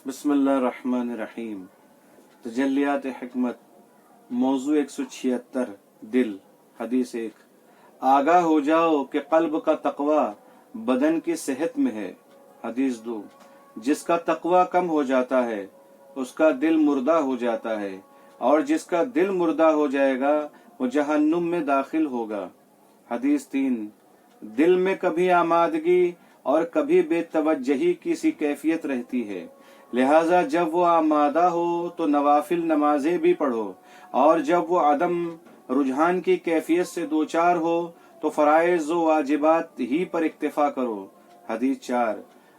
बिस्मिल्लाहिर्रहमानिर्रहीम। तजल्लियात हिकमत, मौजू 176। दिल। हदीस 1। आगाह हो जाओ कि कल्ब का तकवा बदन की सेहत में है। हदीस 2। जिसका तकवा कम हो जाता है उसका दिल मुर्दा हो जाता है, और जिसका दिल मुर्दा हो जाएगा वो जहन्नुम में दाखिल होगा। हदीस 3। दिल में कभी आमादगी और कभी बेतवज्जही की सी कैफियत रहती है, लिहाजा जब वो आमादा हो तो नवाफिल नमाजें भी पढ़ो, और जब वो अदम रुझान की कैफियत से दो चार हो तो फराइज व वाजिबात ही पर इक्तिफा करो। हदीस 4।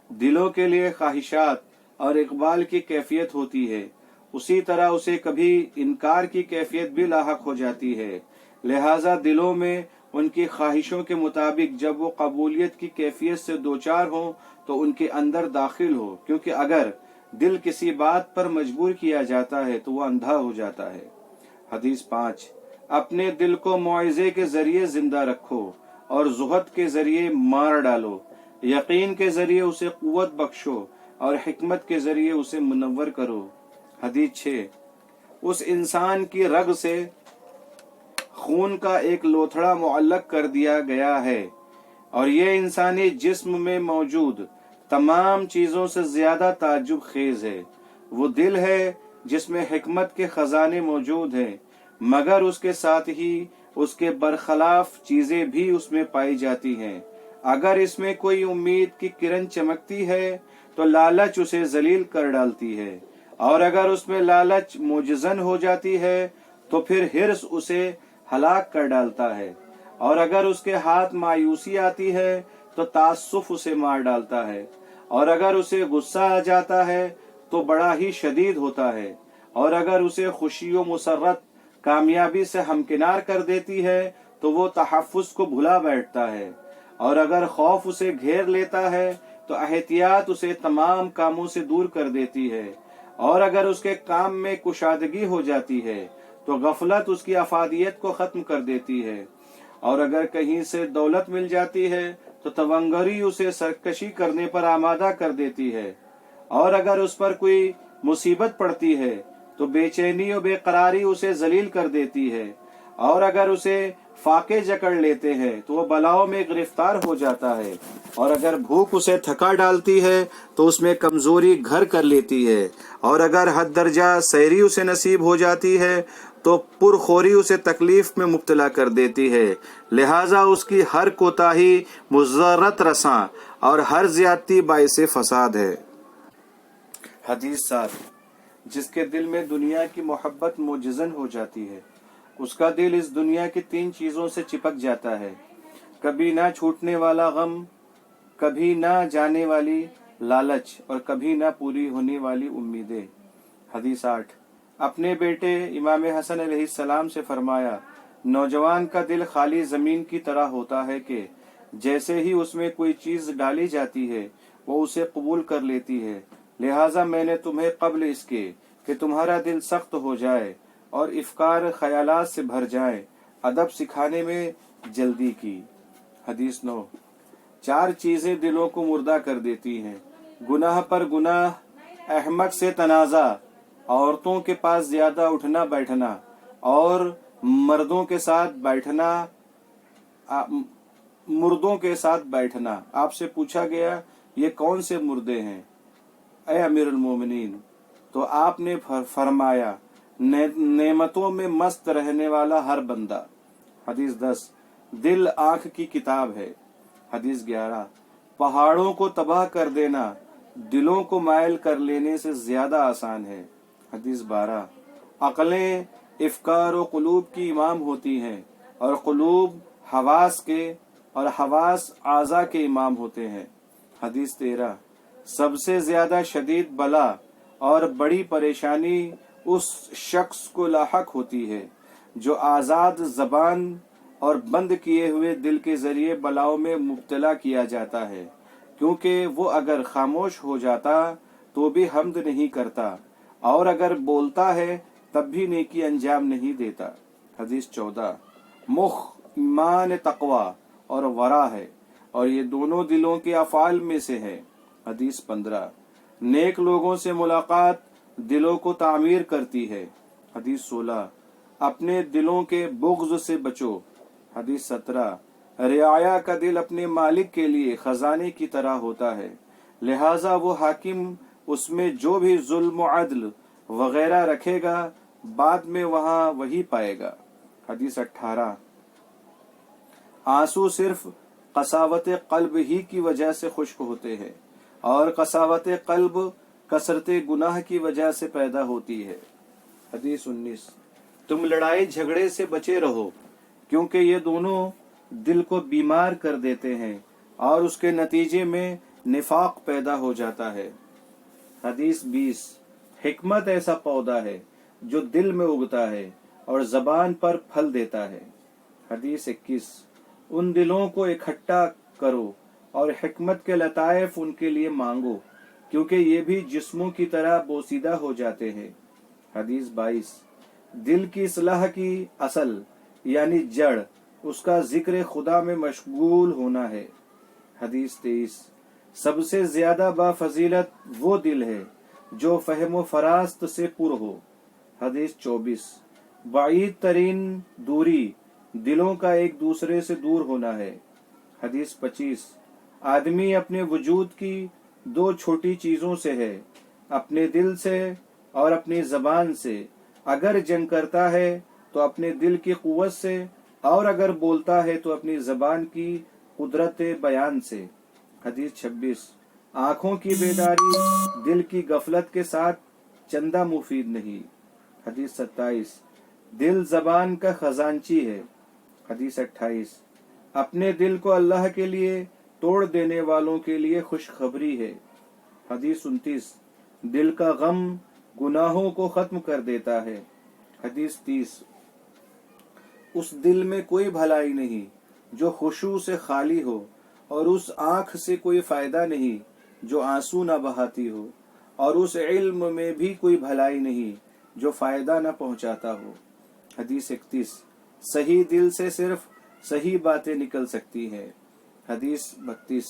दिलों के लिए ख्वाहिशात और इकबाल की कैफियत होती है, उसी तरह उसे कभी इनकार की कैफियत भी लाहक हो जाती है, लिहाजा दिलों में उनकी ख्वाहिशों के मुताबिक जब वो कबूलियत की कैफियत से दो चार हो तो उनके अंदर दाखिल हो, क्योंकि अगर दिल किसी बात पर मजबूर किया जाता है तो वो अंधा हो जाता है। हदीस 5। अपने दिल को मुआइजे के जरिए जिंदा रखो और जुहद के जरिए मार डालो, यकीन के जरिए उसे कुव्वत बख्शो और हिकमत के जरिए उसे मुनव्वर करो। हदीस 6। उस इंसान की रग से खून का एक लोथड़ा मुअल्लक कर दिया गया है, और ये इंसानी जिस्म में मौजूद तमाम चीजों से ज्यादा ताज्जुब खेज है। वो दिल है जिसमें हिकमत के खजाने मौजूद हैं, मगर उसके साथ ही उसके बरखलाफ चीजें भी उसमें पाई जाती हैं। अगर इसमें कोई उम्मीद की किरण चमकती है तो लालच उसे जलील कर डालती है, और अगर उसमें लालच मुजजन हो जाती है तो फिर हिर्स उसे हलाक कर डालता है, और अगर उसके हाथ मायूसी आती है तो तासुफ उसे मार डालता है, और अगर उसे गुस्सा आ जाता है तो बड़ा ही शदीद होता है, और अगर उसे खुशी व मुसर्रत कामयाबी से हमकिनार कर देती है तो वो तहफ़्फ़ुज़ को भुला बैठता है, और अगर खौफ उसे घेर लेता है तो एहतियात उसे तमाम कामों से दूर कर देती है, और अगर उसके काम में कुशादगी हो जाती है तो गफलत उसकी अफादियत को खत्म कर देती है, और अगर कहीं से दौलत मिल जाती है तो तवंगरी उसे सरकशी करने पर आमादा कर देती है, और अगर उस पर कोई मुसीबत पड़ती है तो बेचैनी और बेकरारी उसे जलील कर देती है, और अगर उसे फाके जकड़ लेते हैं तो वो बलाओं में गिरफ्तार हो जाता है, और अगर भूख उसे थका डालती है तो उसमें कमजोरी घर कर लेती है, और अगर हद दर्जा सैरी उसे नसीब हो जाती है तो पुरखोरी उसे तकलीफ में मुब्तला कर देती है, लिहाजा उसकी हर कोताही मुज़र्रत रसां और हर ज्यादती बाइसे फसाद है। हदीस 7। जिसके दिल में दुनिया की मोहब्बत मुजज़न हो जाती है उसका दिल इस दुनिया की तीन चीजों से चिपक जाता है, कभी ना छूटने वाला गम, कभी ना जाने वाली लालच, और कभी ना पूरी होने वाली उम्मीदें। हदीस 8। अपने बेटे इमाम हसन अलैहिस्सलाम से फरमाया, नौजवान का दिल खाली जमीन की तरह होता है कि जैसे ही उसमें कोई चीज डाली जाती है वो उसे कबूल कर लेती है, लिहाजा मैंने तुम्हें कब्ल इसके कि तुम्हारा दिल सख्त हो जाए और इफ्कार ख्यालात से भर जाए अदब सिखाने में जल्दी की। हदीस 9। चार चीजें दिलों को मुर्दा कर देती हैं, गुनाह पर गुनाह, अहमक से तनाजा, औरतों के पास ज्यादा उठना बैठना, और मर्दों के साथ बैठना मुर्दों के साथ बैठना। आपसे पूछा गया ये कौन से मुर्दे हैं ऐ अमीरुल मोमिनीन, तो आपने फरमाया नेमतों में मस्त रहने वाला हर बंदा। हदीस 10। दिल आंख की किताब है। हदीस 11। पहाड़ों को तबाह कर देना दिलों को मायल कर लेने से ज्यादा आसान है। हदीस 12। अक्लें इफ्कार और कुलूब की इमाम होती हैं, और कुलूब हवास के और हवास आज़ा के इमाम होते हैं। हदीस 13। सबसे ज्यादा शदीद बला और बड़ी परेशानी उस शख्स को लाहक होती है जो आज़ाद जबान और बंद किए हुए दिल के जरिए बलाओं में मुब्तला किया जाता है, क्योंकि वो अगर खामोश हो जाता तो भी हम्द नहीं करता, और अगर बोलता है तब भी नेकी अंजाम नहीं देता। हदीस 14। मुख ईमान तकवा और वरा है, और ये दोनों दिलों के अफाल में से है। हदीस 15। नेक लोगों से मुलाकात दिलों को तामीर करती है। हदीस 16, अपने दिलों के बुग़्ज़ से बचो। हदीस 17, रियाया का दिल अपने मालिक के लिए खजाने की तरह होता है, लिहाजा वो हाकिम उसमें जो भी जुल्म अदल वगैरह रखेगा बाद में वहाँ वही पाएगा। हदीस 18, आंसू सिर्फ कसावत कल्ब ही की वजह से खुश्क होते हैं और कसावत कल्ब कसरत गुनाह की वजह से पैदा होती है। हदीस 19, तुम लड़ाई झगड़े से बचे रहो क्योंकि ये दोनों दिल को बीमार कर देते हैं और उसके नतीजे में निफाक पैदा हो जाता है। हदीस 20, हिकमत ऐसा पौधा है जो दिल में उगता है और जबान पर फल देता है। हदीस 21, उन दिलों को इकट्ठा करो और हिकमत के लताइफ उनके लिए मांगो क्योंकि ये भी जिस्मों की तरह बोसीदा हो जाते हैं। हदीस 22, दिल की इस्लाह की असल यानी जड़ उसका जिक्र खुदा में मशगूल होना है। हदीस 23, सबसे ज्यादा बाफजीलत वो दिल है जो फहम फरास्त से पुर हो। हदीस 24, बाईद तरीन दूरी दिलों का एक दूसरे से दूर होना है। हदीस 25, आदमी अपने वजूद की दो छोटी चीजों से है, अपने दिल से और अपनी जबान से। अगर जंग करता है तो अपने दिल की कुव्वत से और अगर बोलता है तो अपनी जबान की कुदरत बयान से। हदीस 26, आंखों की बेदारी दिल की गफलत के साथ चंदा मुफीद नहीं। हदीस 27, दिल जबान का खजानची है। हदीस 28, अपने दिल को अल्लाह के लिए तोड़ देने वालों के लिए खुशखबरी है। हदीस 29, दिल का गम गुनाहों को खत्म कर देता है। हदीस 30, उस दिल में कोई भलाई नहीं जो खुशू से खाली हो और उस आंख से कोई फायदा नहीं जो आंसू न बहाती हो और उस इल्म में भी कोई भलाई नहीं जो फायदा न पहुंचाता हो। हदीस 31, सही दिल से सिर्फ सही बातें निकल सकती हैं। हदीस 32,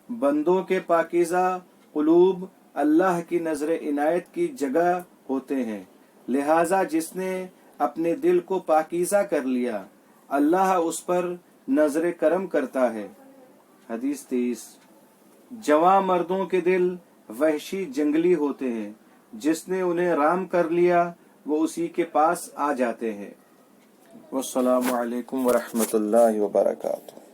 बंदों के पाकीज़ा कुलूब अल्लाह की नजर इनायत की जगह होते हैं, लिहाजा जिसने अपने दिल को पाकीज़ा कर लिया अल्लाह उस पर नजर करम करता है। हदीस 23, जवां मर्दों के दिल वहशी जंगली होते हैं, जिसने उन्हें राम कर लिया वो उसी के पास आ जाते हैं। वस्सलामु अलैकुम वरहमतुल्लाहि वबरकातुहू।